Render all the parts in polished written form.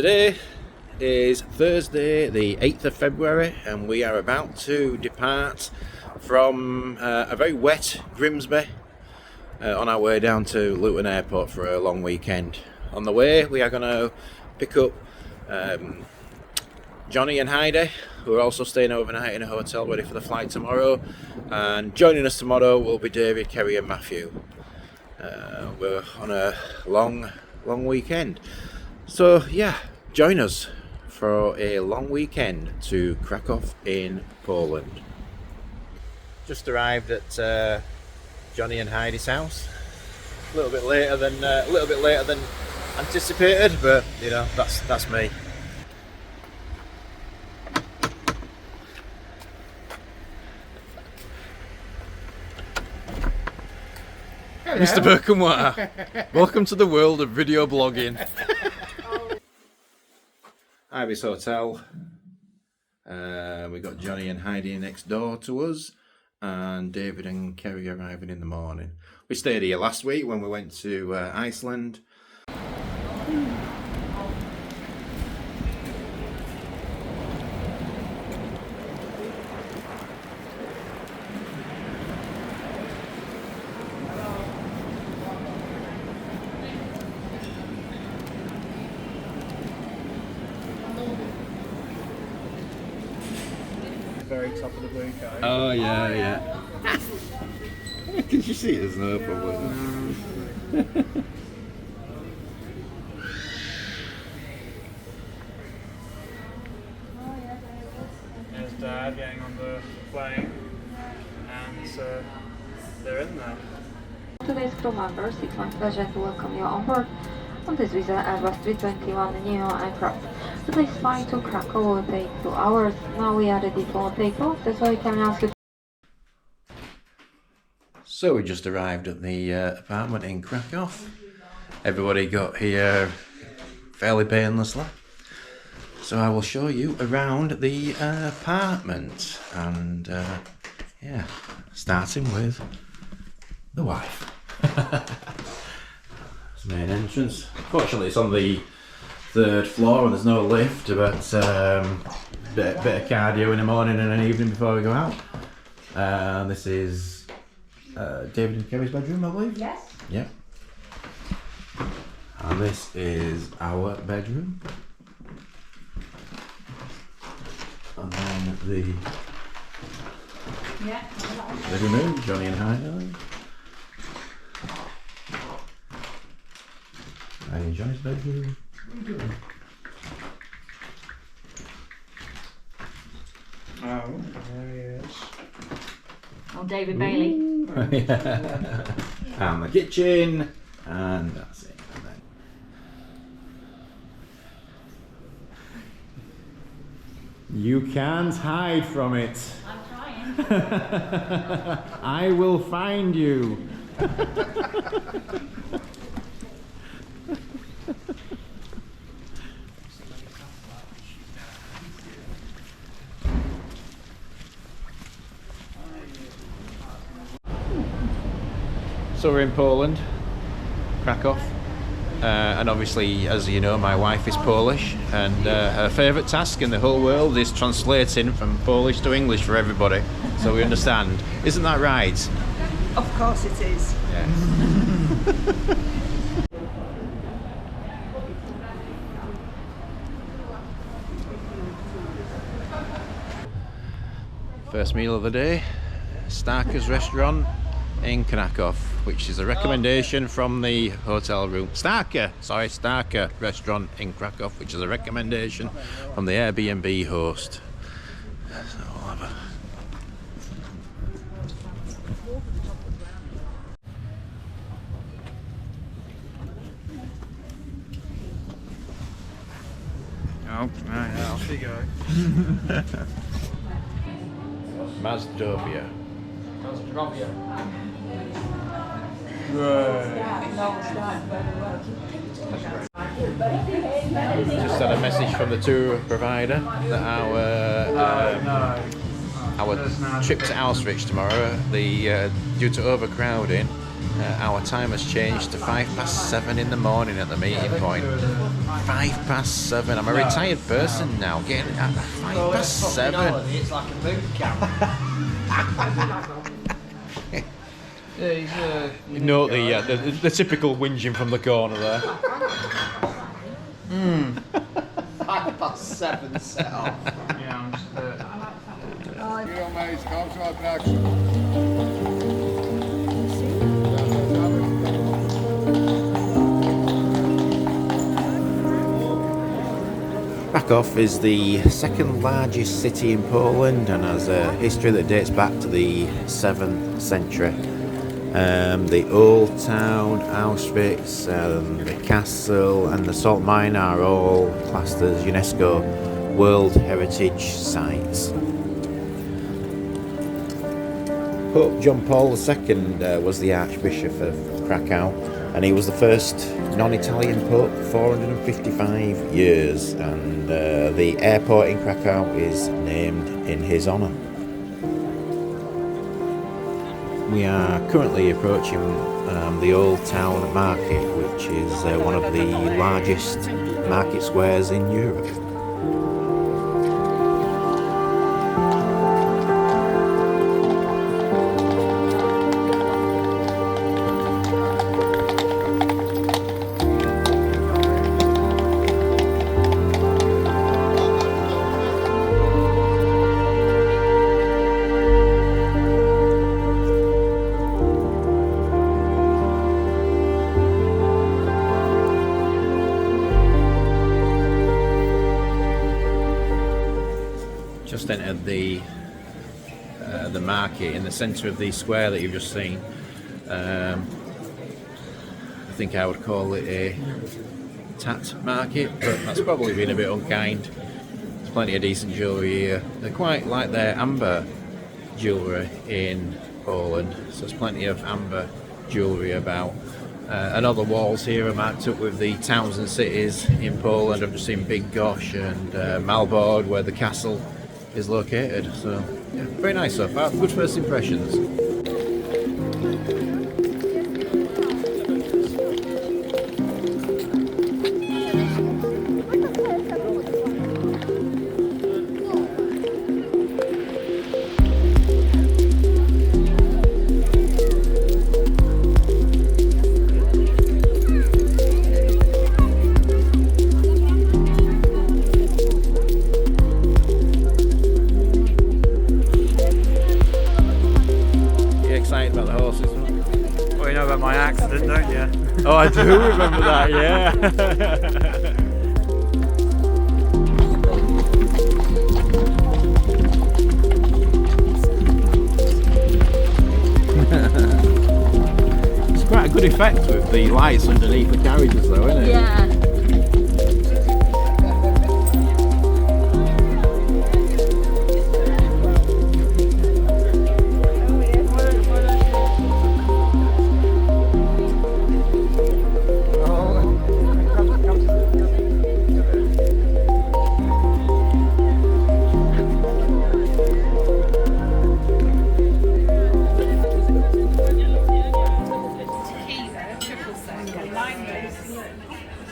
Today is Thursday the 8th of February and we are about to depart from a very wet Grimsby on our way down to Luton Airport for a long weekend. On the way we are going to pick up Johnny and Heidi, who are also staying overnight in a hotel ready for the flight tomorrow, and joining us tomorrow will be David, Kerry and Matthew. We're on a long weekend, so yeah, join us for a long weekend to Kraków in Poland. Just arrived at Johnny and Heidi's house. A little bit later than anticipated, but you know, that's me. Hello. Mr. Birkenwater, welcome to the world of video blogging. Ibis Hotel. We got Johnny and Heidi next door to us, and David and Kerry arriving in the morning. We stayed here last week when we went to Iceland. Very top of the blue code. Oh yeah. Can you see it? There's no problem. There's Dad getting on the plane, and they're in there. Today's crew members, it's my pleasure to welcome you on board on this Wizz Air Airbus 321 neo aircraft. Today's flight to Krakow will take 2 hours. Now we are ready for takeoff. That's why I can ask you. So we just arrived at the apartment in Krakow. Everybody got here fairly painlessly. So I will show you around the apartment, and yeah, starting with the wife. It's the main entrance. Fortunately, it's on the 3rd floor and there's no lift, but bit of cardio in the morning and an evening before we go out. This is David and Kerry's bedroom, I believe. Yes. Yep. And this is our bedroom. And then the living room, Johnny and Heidi. Heidi and Johnny's bedroom. Oh, there he is. Oh, David Bailey. And the kitchen, and that's it. And then you can't hide from it. I'm trying. I will find you. So we're in Poland, Krakow, and obviously, as you know, my wife is Polish, and her favourite task in the whole world is translating from Polish to English for everybody, so we understand. Isn't that right? Of course it is. Yes. First meal of the day, Starker's restaurant in Krakow, which is a recommendation from the hotel room. Starker restaurant in Krakow, which is a recommendation from the Airbnb host. So we'll have a... Oh, right, off you go. Mazdovia. Just had a message from the tour provider that our trip to Auschwitz tomorrow, due to overcrowding, our time has changed to 7:05 in the morning at the meeting point. 7:05. I'm a retired person now. Getting at 7:05. It's like a boot camp. Note the typical whinging from the corner there. 7:05 set off. Yeah, I'm just Kraków is the second largest city in Poland and has a history that dates back to the 7th century. The old town, Auschwitz, the castle and the salt mine are all classed as UNESCO World Heritage Sites. Pope John Paul II was the Archbishop of Krakow, and he was the first non-Italian pope for 455 years, and the airport in Krakow is named in his honour. We are currently approaching the Old Town Market, which is one of the largest market squares in Europe. Just entered the market in the centre of the square that you've just seen. I think I would call it a tat market, but that's probably been a bit unkind. There's plenty of decent jewellery here. They're quite like their amber jewellery in Poland, so there's plenty of amber jewellery about. And all the walls here are marked up with the towns and cities in Poland. I've just seen Bydgoszcz and Malbork, where the castle is located. So yeah, very nice so far. Good first impressions. Excited about the horses, huh? Well, you know about my accident, don't you? Oh, I do remember that, yeah. It's quite a good effect with the lights underneath the carriages though, isn't it? Yeah.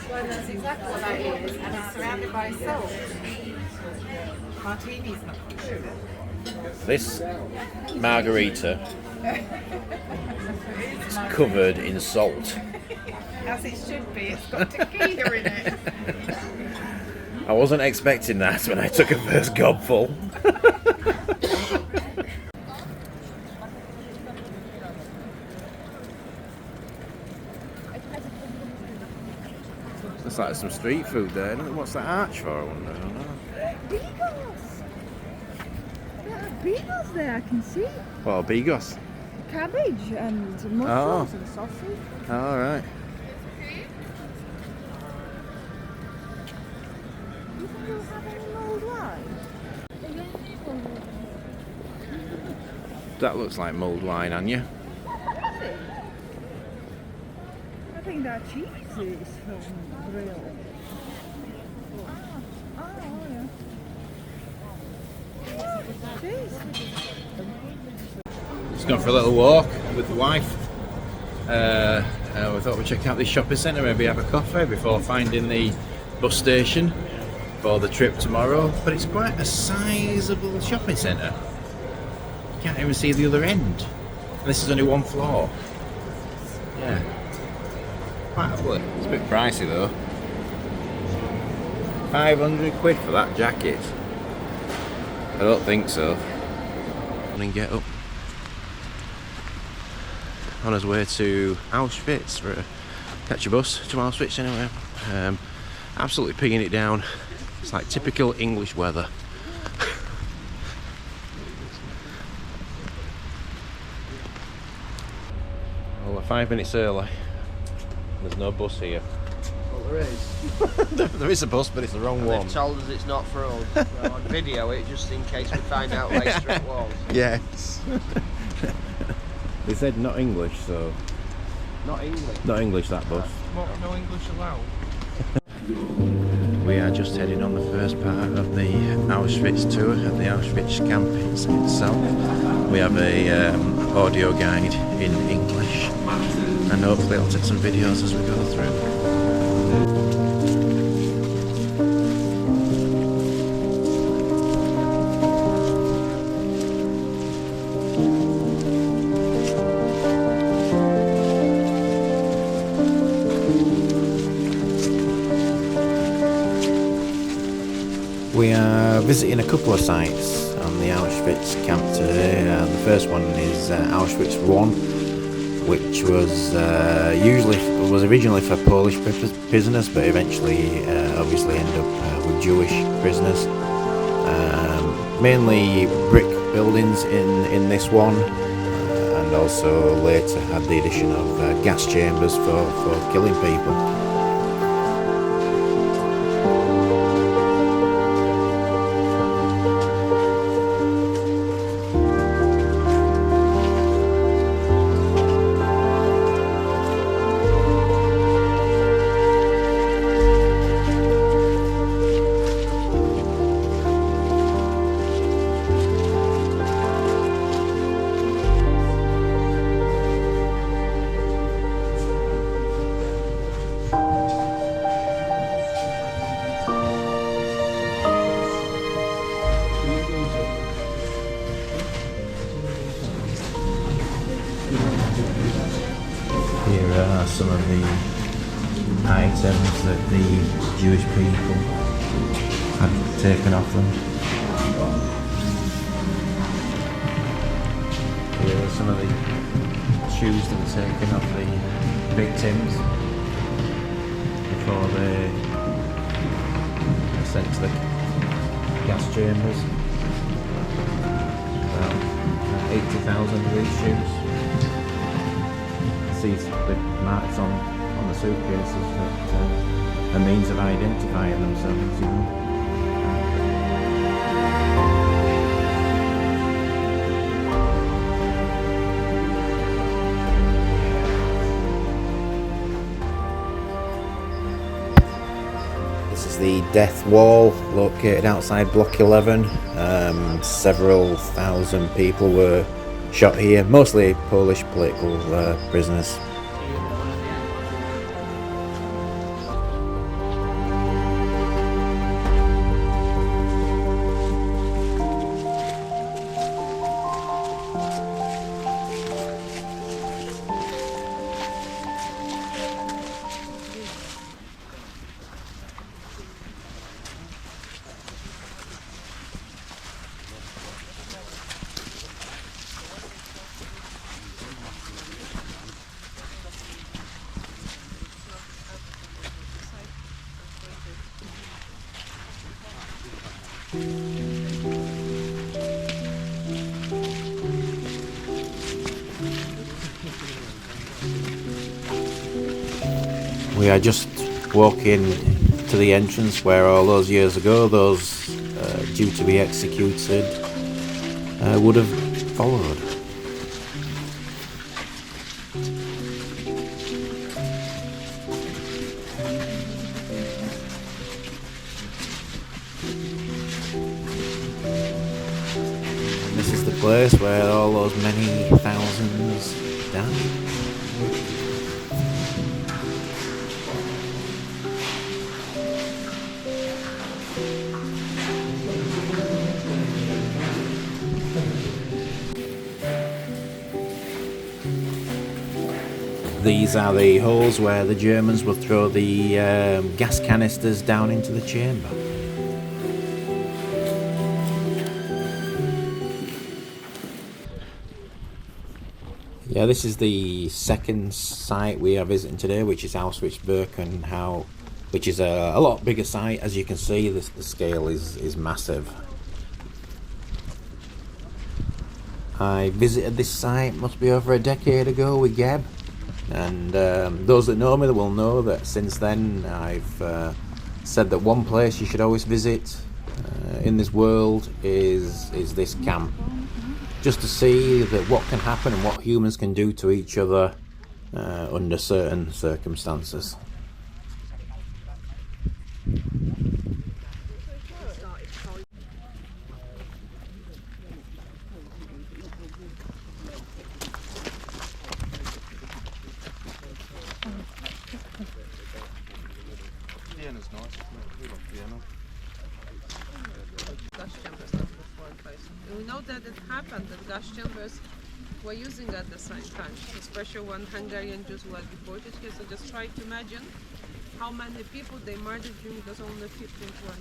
That's exactly what that is, and it's surrounded by salt. Martini's not sugar. This margarita is covered in salt. As it should be, it's got tequila in it. I wasn't expecting that when I took a first gobful. Looks like some street food there. What's that arch for? I wonder. I don't know. Beagles! There are beagles there, I can see. What are bigos? Cabbage and mushrooms and sausage. All right. You think you'll have any mulled wine? That looks like mulled wine, Anya. Is it? I think that cheese is from Brill. Oh, yeah. Cheese. Just gone for a little walk with the wife. We thought we'd check out this shopping centre, maybe have a coffee before finding the bus station for the trip tomorrow. But it's quite a sizable shopping centre. You can't even see the other end. And this is only one floor. Yeah. Quite lovely. It's a bit pricey though. 500 quid for that jacket. I don't think so. And get up. On his way to Auschwitz for catch a bus to Auschwitz anyway. Absolutely peeing it down. It's like typical English weather. Well, we're 5 minutes early. There's no bus here. Well, there is. There is a bus, but it's the wrong one. They've told us it's not for us. We're on video it just in case we find out later it was. Yes. They said not English, so Not English. not English that bus. What, no English allowed? We are just heading on the first part of the Auschwitz tour at the Auschwitz camp itself. We have a audio guide in English, and hopefully I'll take some videos as we go through. We are visiting a couple of sites on the Auschwitz camp today. The first one is Auschwitz I, which was originally for Polish prisoners, but eventually obviously ended up with Jewish prisoners. Mainly brick buildings in this one, and also later had the addition of gas chambers for killing people. Here are some of the items that the Jewish people had taken off them. Here are some of the shoes that were taken off the victims before they were sent to the gas chambers. About 80,000 of these shoes. See the marks on the suitcases that a means of identifying themselves, you know. This is the death wall located outside Block 11. Several thousand people were shot here, mostly Polish political prisoners. We are just walking to the entrance where all those years ago those due to be executed would have followed. This is the place where all those many thousands died. These are the holes where the Germans would throw the gas canisters down into the chamber. Yeah, this is the second site we are visiting today, which is Auschwitz-Birkenau, which is a lot bigger site. As you can see, the scale is massive. I visited this site, must be over a decade ago, with Geb, and those that know me will know that since then I've said that one place you should always visit in this world is this camp, just to see that what can happen and what humans can do to each other under certain circumstances. Vienna's nice, isn't it? We love Vienna. Gas chambers not before place. We know that it happened, that gas chambers were using at the same time, especially when Hungarian Jews were deported here. So just try to imagine how many people they murdered during those only 15 were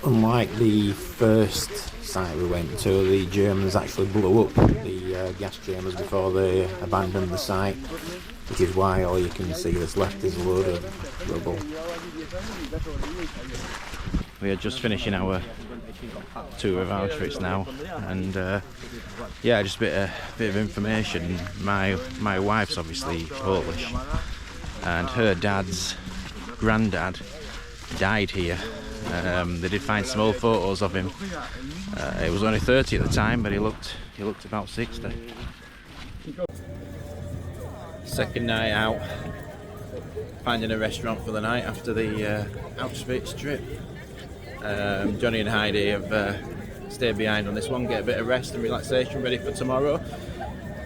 Unlike the first site we went to, the Germans actually blew up the gas chambers before they abandoned the site, which is why all you can see that's left is a load of rubble. We are just finishing our tour of Auschwitz now, and yeah, just a bit of information. My wife's obviously Polish, and her dad's granddad died here. They did find some old photos of him. He was only 30 at the time, but he looked about 60. Second night out, finding a restaurant for the night after the Auschwitz trip. Johnny and Heidi have stayed behind on this one, get a bit of rest and relaxation ready for tomorrow,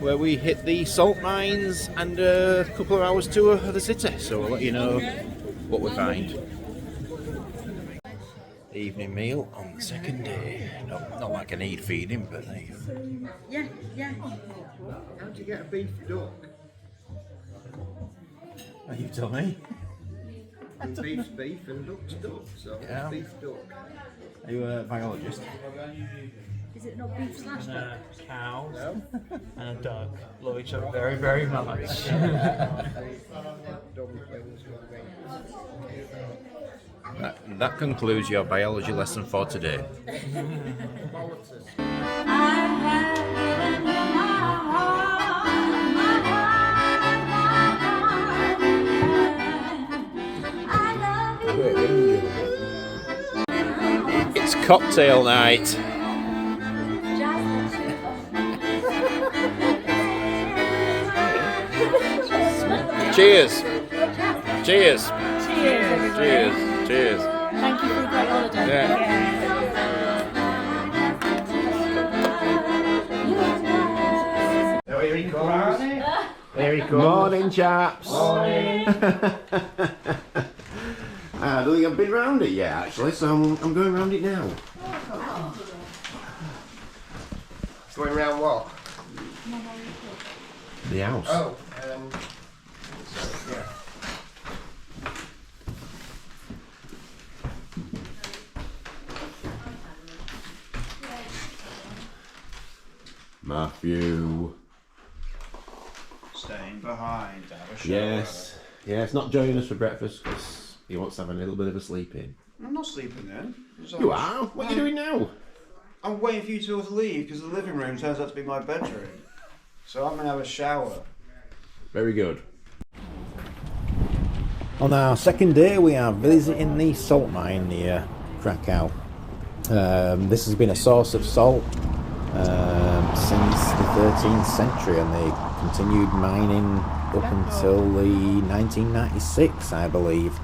where we hit the salt mines and a couple of hours tour of the city. So we'll let you know what we find. Evening meal on the second day. Not like I need feeding, but Yeah, yeah. How'd you get a beef duck? are you tell me? Beef's beef and duck's duck, so Yeah. beef duck. Are you a biologist? Is it not beef slash? A cow and a duck love each other very, very much. That concludes your biology lesson for today. It's cocktail night. Cheers. Cheers. Cheers. Cheers. Thank you for a great holiday. There he comes. Morning, chaps. Morning. I don't think I've been round it yet, actually, so I'm going round it now. Going round what? The house. Oh, yeah. Matthew. Staying behind, have a shower. Yes. Yes, not joining us for breakfast because he wants to have a little bit of a sleep in. I'm not sleeping then. You are? What are you doing now? I'm waiting for you two to leave because the living room turns out to be my bedroom. So I'm going to have a shower. Very good. On our second day, we are visiting the salt mine near Krakow. This has been a source of salt since the 13th century, and they continued mining up until the 1996, I believe.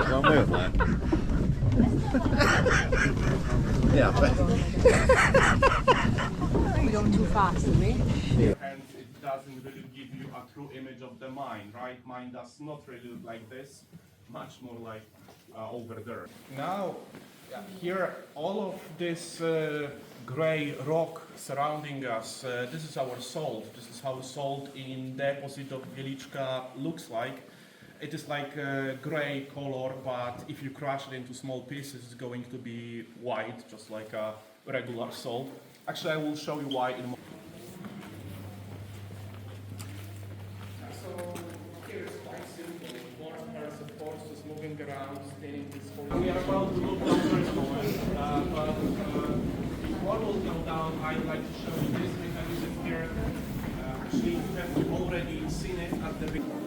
One way up there. Yeah, I bet. You're going too fast, me. And it doesn't really give you a true image of the mine, right? Mine does not really look like this, much more like over there. Now, here, all of this gray rock surrounding us, this is our salt. This is how salt in deposit of Wieliczka looks like. It is like a gray color, but if you crush it into small pieces, it's going to be white, just like a regular salt. Actually, I will show you why in a moment. So here is quite simple. One person force is moving around, spinning this whole. We are about to look at the first moment, but before we'll go down, I'd like to show you this mechanism here. Actually, you have already seen it at the beginning.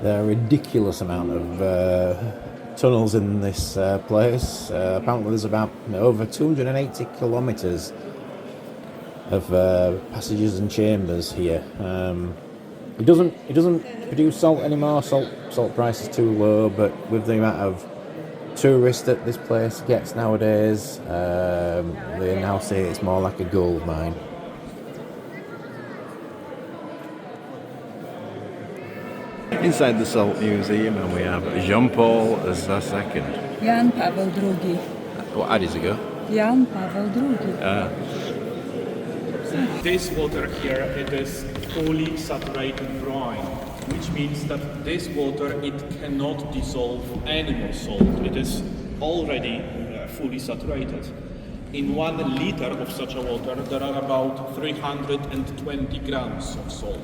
There are a ridiculous amount of tunnels in this place. Apparently there's about over 280 kilometres of passages and chambers here. It doesn't produce salt anymore. Salt price is too low, but with the amount of tourists that this place gets nowadays, they now say it's more like a gold mine. Inside the Salt Museum, and we have Jean-Paul as our second. Jan Paweł II. What had he go? Jan Paweł II. This water here, it is fully saturated brine, which means that this water, it cannot dissolve any more salt. It is already fully saturated. In 1 liter of such a water, there are about 320 grams of salt.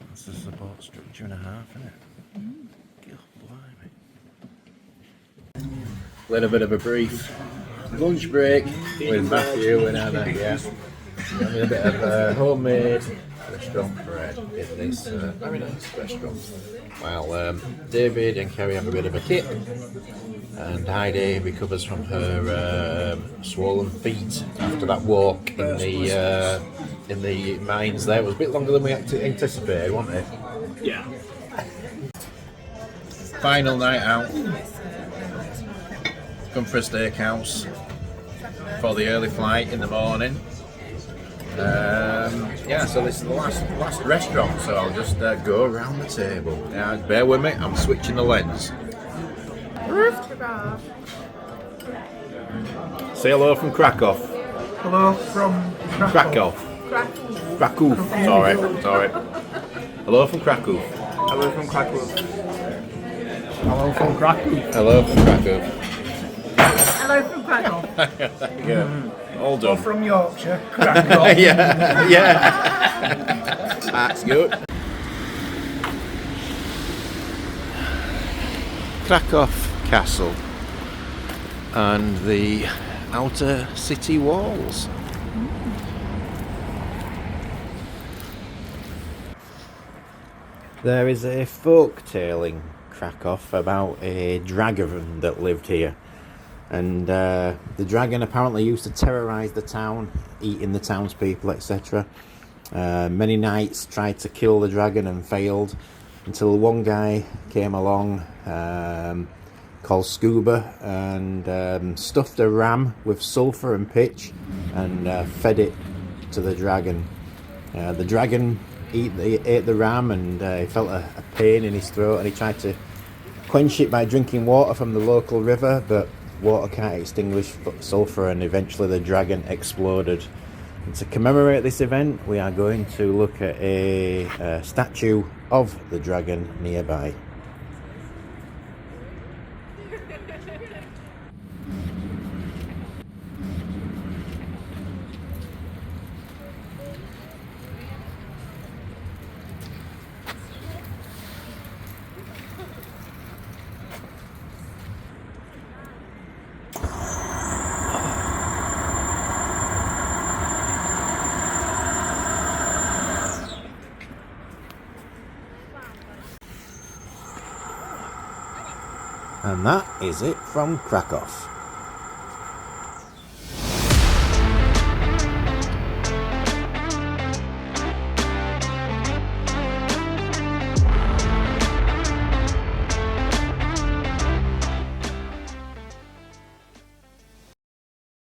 That's a support structure and a half, isn't it? God, blimey. Little bit of a brief lunch break with Matthew and Anna, yeah. Having a bit of homemade restaurant bread in this very nice restaurant. While David and Kerry have a bit of a kip, and Heidi recovers from her swollen feet after that walk in the mines there. It was a bit longer than we anticipated, wasn't it? Yeah. Final night out. Come for a steakhouse for the early flight in the morning. Yeah, so this is the last restaurant, so I'll just go around the table. Bear with me, I'm switching the lens. Say hello from Krakow. Hello from Krakow. Krakow. Sorry. Hello from Krakow. Hello from Krakow. Hello from Krakow. Hello from Krakow. Hello from Krakow. There you go. All done. From Yorkshire, Krakow. yeah. That's good. Krakow Castle and the outer city walls. There is a folk tale in Krakow about a dragon that lived here. And the dragon apparently used to terrorise the town, eating the townspeople, etc. Many knights tried to kill the dragon and failed, until one guy came along called Scuba and stuffed a ram with sulphur and pitch and fed it to the dragon. The dragon ate the ram, and he felt a pain in his throat, and he tried to quench it by drinking water from the local river, but water can't extinguish sulphur, and eventually the dragon exploded. And to commemorate this event, we are going to look at a statue of the dragon nearby. And that is it from Krakow.